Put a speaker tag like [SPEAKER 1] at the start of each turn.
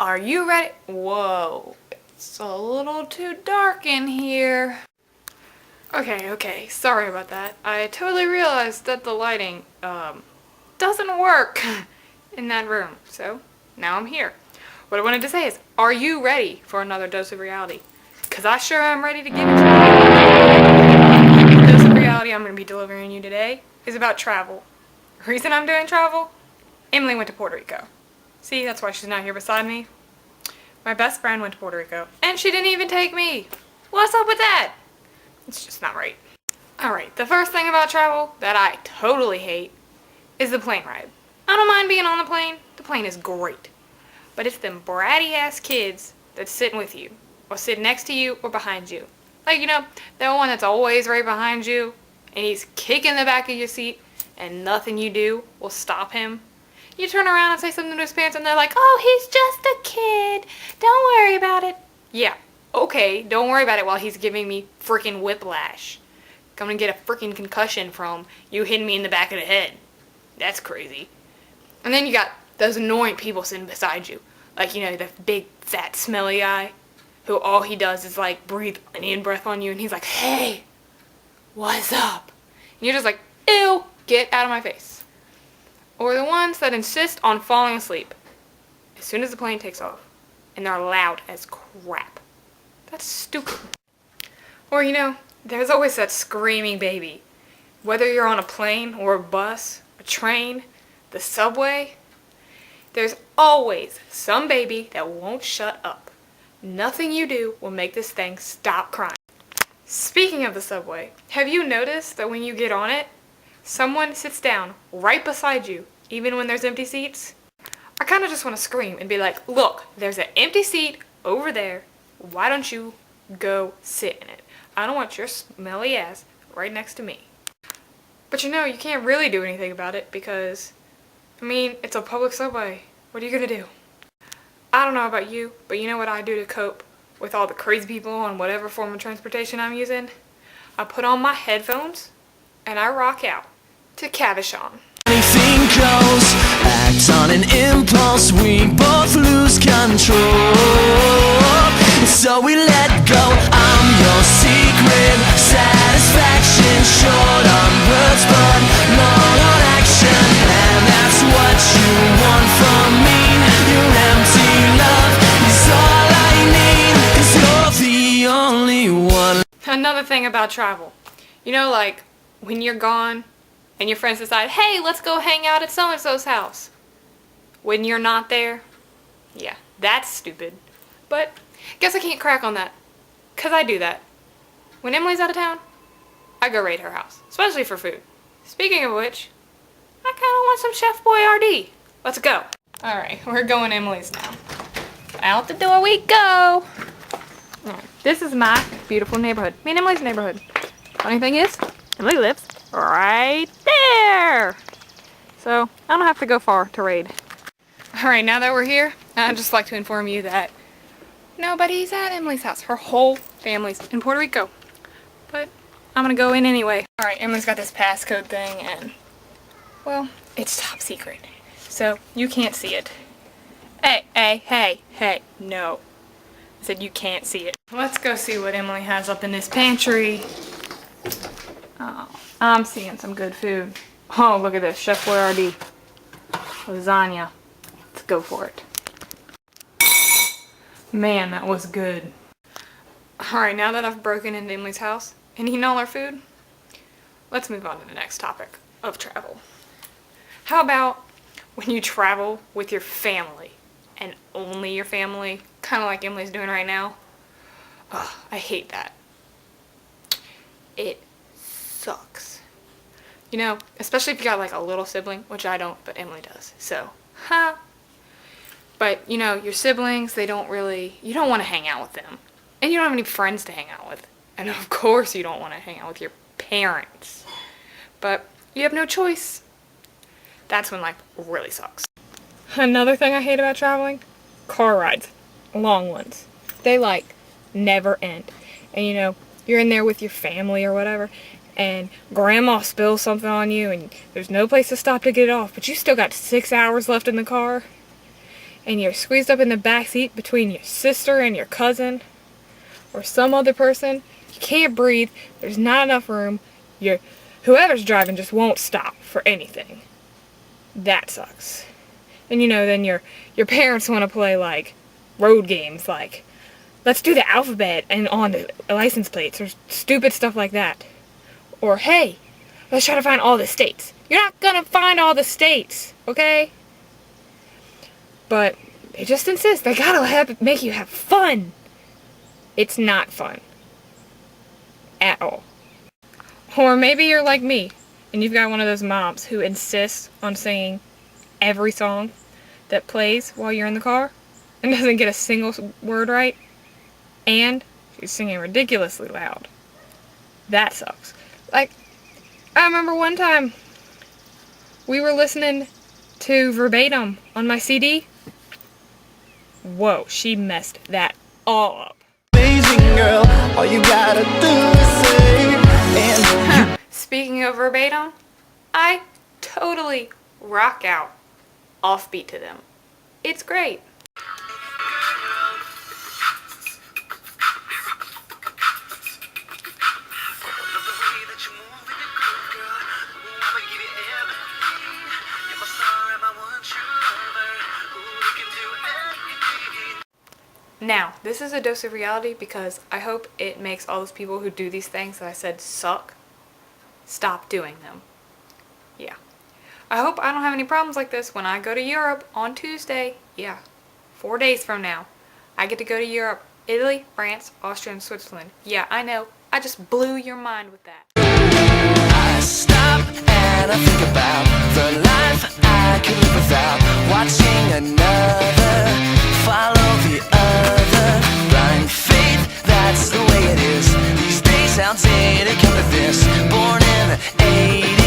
[SPEAKER 1] Are you ready? Whoa, it's a little too dark in here. Okay, sorry about that. I totally realized that the lighting, doesn't work in that room. So, now I'm here. What I wanted to say is, are you ready for another dose of reality? Because I sure am ready to give it to you. The dose of reality I'm going to be delivering you today is about travel. The reason I'm doing travel? Emily went to Puerto Rico. See, that's why she's not here beside me. My best friend went to Puerto Rico, and she didn't even take me. What's up with that? It's just not right. Alright, the first thing about travel that I totally hate is the plane ride. I don't mind being on the plane. The plane is great. But it's them bratty ass kids that's sitting with you, or sitting next to you, or behind you. Like, you know, the one that's always right behind you, and he's kicking the back of your seat, and nothing you do will stop him. You turn around and say something to his parents, and they're like, oh, he's just a kid. Don't worry about it. Yeah, okay, don't worry about it while he's giving me freaking whiplash. I'm gonna get a freaking concussion from you hitting me in the back of the head. That's crazy. And then you got those annoying people sitting beside you. Like, you know, the big, fat, smelly guy who all he does is, like, breathe an in-breath on you, and he's like, hey, what's up? And you're just like, ew, get out of my face. Or the ones that insist on falling asleep as soon as the plane takes off, and they're loud as crap. That's stupid. Or, you know, there's always that screaming baby. Whether you're on a plane or a bus, a train, the subway, there's always some baby that won't shut up. Nothing you do will make this thing stop crying. Speaking of the subway, have you noticed that when you get on it, someone sits down right beside you, even when there's empty seats? I kind of just want to scream and be like, look, there's an empty seat over there. Why don't you go sit in it? I don't want your smelly ass right next to me. But you know, you can't really do anything about it because, I mean, it's a public subway. What are you gonna do? I don't know about you, but you know what I do to cope with all the crazy people on whatever form of transportation I'm using? I put on my headphones and I rock out to Cavashawn.
[SPEAKER 2] Anything goes, act on an impulse, we both lose control. So we let go, I'm your secret satisfaction, short on words but long on action. And that's what you want from me, your empty love is all I need, 'cause you're the only one.
[SPEAKER 1] Another thing about travel, you know, like when you're gone and your friends decide, hey, let's go hang out at so-and-so's house. When you're not there, yeah, that's stupid. But guess I can't crack on that, 'cause I do that. When Emily's out of town, I go raid her house, especially for food. Speaking of which, I kind of want some Chef Boyardee. Let's go. Alright, we're going Emily's now. Out the door we go. Alright, this is my beautiful neighborhood. Me and Emily's neighborhood. Funny thing is, Emily lives right there. So, I don't have to go far to raid. Alright, now that we're here, I'd just like to inform you that nobody's at Emily's house. Her whole family's in Puerto Rico. But I'm gonna go in anyway. Alright, Emily's got this passcode thing and, well, it's top secret. So, you can't see it. Hey, no. I said you can't see it. Let's go see what Emily has up in this pantry. Oh, I'm seeing some good food. Oh, look at this. Chef Boyardee. Lasagna. Let's go for it. Man, that was good. Alright, now that I've broken into Emily's house and eaten all our food, let's move on to the next topic of travel. How about when you travel with your family and only your family, kind of like Emily's doing right now? Ugh, I hate that. It sucks. You know, especially if you got like a little sibling, which I don't, but Emily does. So, But, you know, your siblings, you don't want to hang out with them. And you don't have any friends to hang out with. And of course you don't want to hang out with your parents. But you have no choice. That's when life really sucks. Another thing I hate about traveling? Car rides. Long ones. They, like, never end. And, you know, you're in there with your family or whatever, and grandma spills something on you, and there's no place to stop to get it off, but you still got 6 hours left in the car. and you're squeezed up in the back seat between your sister and your cousin or some other person. You can't breathe. There's not enough room. Whoever's driving just won't stop for anything. That sucks. And then your parents want to play like road games, like let's do the alphabet and on the license plates or stupid stuff like that. Or hey, let's try to find all the states. You're not gonna find all the states, okay? But they just insist they gotta make you have fun. It's not fun. At all. Or maybe you're like me, and you've got one of those moms who insists on singing every song that plays while you're in the car, and doesn't get a single word right, and she's singing ridiculously loud. That sucks. Like, I remember one time, we were listening to Verbatym on my CD. Whoa, she messed that all up.
[SPEAKER 2] Amazing girl, all you gotta do is say and
[SPEAKER 1] Speaking of Verbatym, I totally rock out offbeat to them. It's great. Now, this is a dose of reality because I hope it makes all those people who do these things that I said suck stop doing them. Yeah. I hope I don't have any problems like this when I go to Europe on Tuesday. Yeah. 4 days from now. I get to go to Europe, Italy, France, Austria, and Switzerland. Yeah, I know. I just blew your mind with that.
[SPEAKER 2] I stop and I think about the life I could live without watching another follow the other. Blind faith, that's the way it is. These days, how did it come to this? Born in the 80s.